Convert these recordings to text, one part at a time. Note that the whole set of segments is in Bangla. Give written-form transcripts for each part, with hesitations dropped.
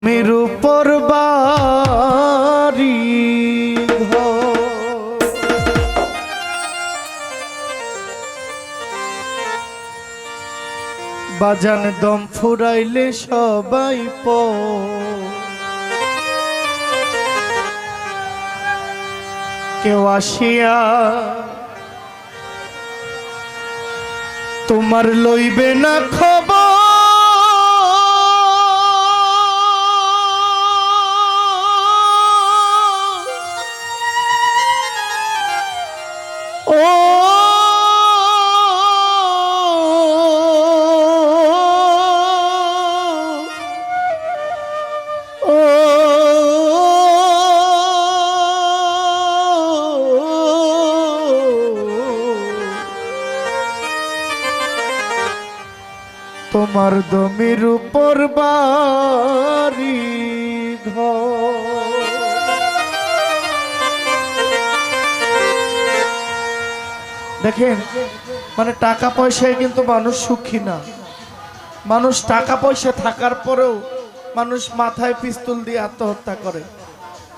জমির উপর বাড়ি বাজান দম ফুরাইলে সবাই কেউ আসিয়া তোমার লইবে না খবর তোমার দমের উপর বাড়ি ঘর। দেখেন মানে টাকা পয়সায় কিন্তু মানুষ সুখী না। মানুষ টাকা পয়সা থাকার পরেও মানুষ মাথায় পিস্তল দিয়ে আত্মহত্যা করে।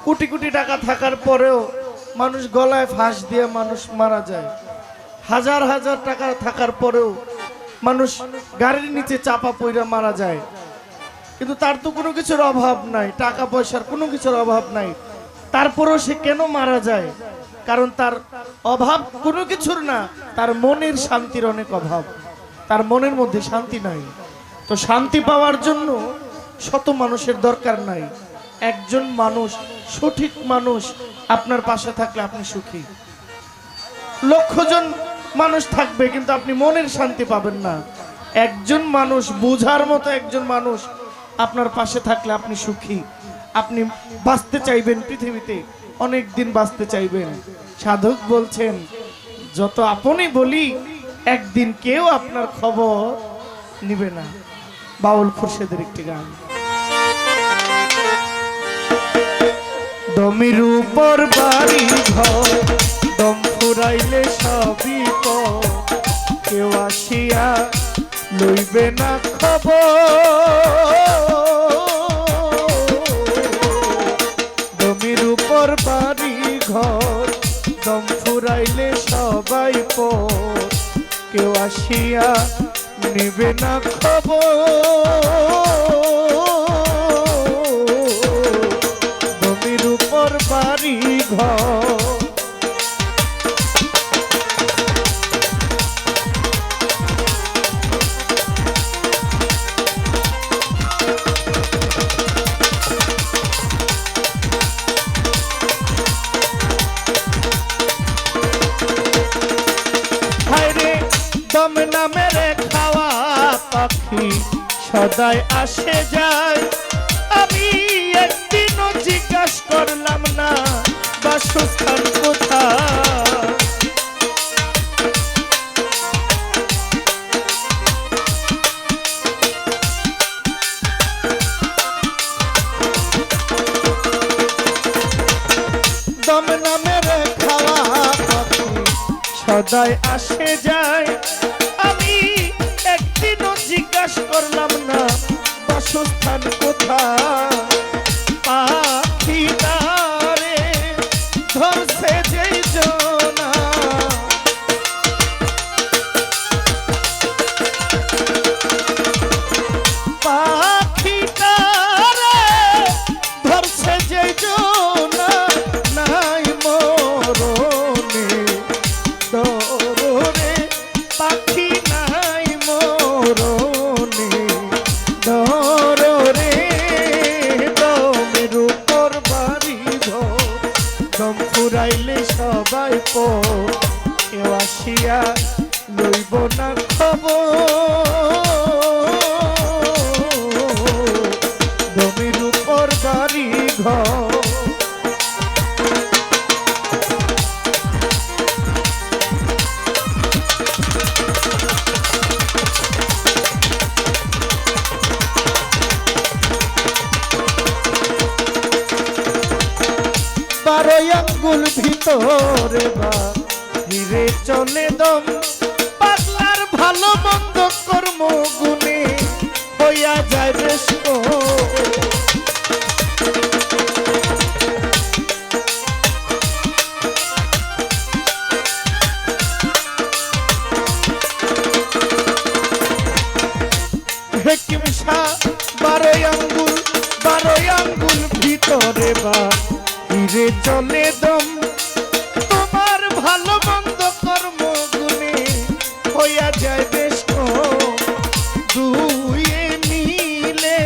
কোটি কোটি টাকা থাকার পরেও মানুষ গলায় ফাঁস দিয়ে মানুষ মারা যায়। হাজার হাজার টাকা থাকার পরেও মানুষ গাড়ির নিচে চাপা পড়ে মারা যায়। কিন্তু তার তো কোনো কিছুর অভাব নাই, টাকা পয়সার কোনো কিছুর অভাব নাই, তারপরেও সে কেন মারা যায়? কারণ তার অভাব কোনো কিছুর না, তার মনের শান্তির অনেক অভাব, তার মনের মধ্যে শান্তি নাই। তো শান্তি পাওয়ার জন্য শত মানুষের দরকার নাই, একজন মানুষ, সঠিক মানুষ আপনার পাশে থাকলে আপনি সুখী। লক্ষজন মানুষ থাকবে কিন্তু আপনি মনের শান্তি পাবেন না। একজন মানুষ, বুঝার মতো একজন মানুষ আপনার পাশে থাকলে আপনি সুখী। আপনি বাঁচতে চাইবেন, পৃথিবীতে অনেক দিন বাঁচতে চাইবেন। সাধক বলছেন যত আপনি বলি একদিন কেউ আপনার খবর নিবে না। বাউল খুরশেদের একটি গান। দমের উপর বাড়ি ঘর দম ফুরাইলে সবই কেউ আসিয়া লইবে না খবর। দমের উপর বাড়ি ঘর দম ফুরাইলে সবাই কেউ আসিয়া নিবে না খবর। দমের উপর বাড়ি ঘর দম নামের খাওয়া পাখি সদাই আসে যায়। আমি একদিনও জিজ্ঞাসা করলাম না বাসস্থান কোথায়। দম নামের খাওয়া পাখি সদাই আসে যায়। আমি একদিনও জিজ্ঞাসা করলাম না বাসস্থান কোথায়। পাখি তারে ধরছে যেই জনা পাখি তারে ধরছে যেই জনা নাই মরণে দরে পাখি নাই মরণে দরে। দমের উপর বাড়ি ঘর দম ফুরাইলে সবাই কেউ আসিয়া লইব না খবর। দমের উপর বাড়ি ঘর বারো আঙ্গুল ভিতরে বাহিরে চলে দম। পাগলার ভালো মন্দ কর্ম গুণে হইয়া যায় বেশ। ভিতরে বা হিরে চলে দম তোমার ভালো মন্দ কর্ম গুণে হইয়া যায় বেশ কম দুয়ে মিলে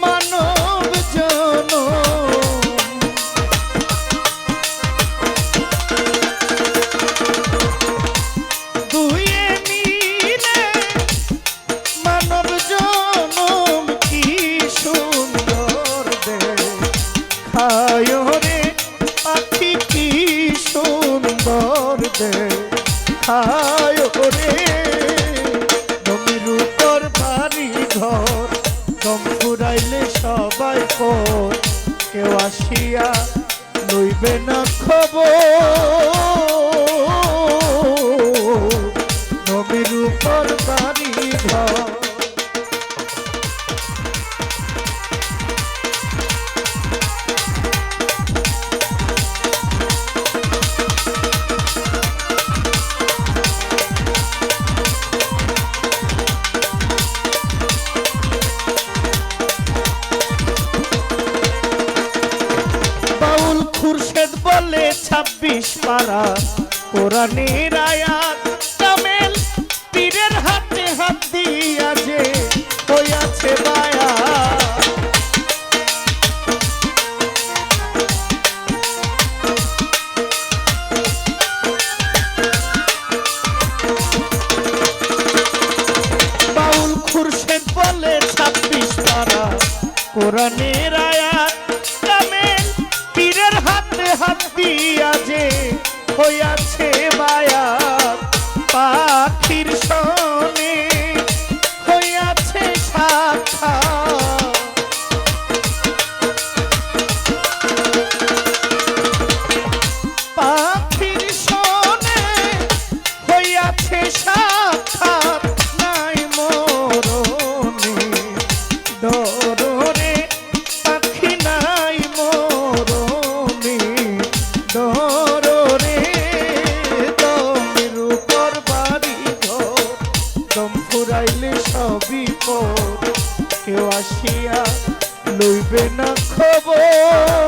মানব জনম দুয়ে মিলে মানব জনম কি সুন্দর দেখায় রে পাখি কি সুন্দর দেখায় রে জমির উপর বাড়ি ঘর দম ফুরাইলে সবাই পর কেউ আসিয়া লইবে না খবর জমির উপর বাড়ি ঘর খুরশেদ বলে 26 পারা কোরআনের আয়াত কামেল পীরের হাতে হাত দিয়া যে হইয়াছে বায়াত বাউল খুরশেদ বলে 26 পারা কোরআনের আয়াত কামেল পীরের হাতে হাত দিয়া যে হইয়াছে বায়াত পাখির সনে হইয়াছে সাক্ষাৎ পাখির সনে হইয়াছে সাক্ষাৎ নাই মরণে ডরে পাখি নাই মরণে ডরে দমের উপর বাড়ি ঘর দম ফুরাইলে সবই পর কেউ আসিয়া লইবে না খবর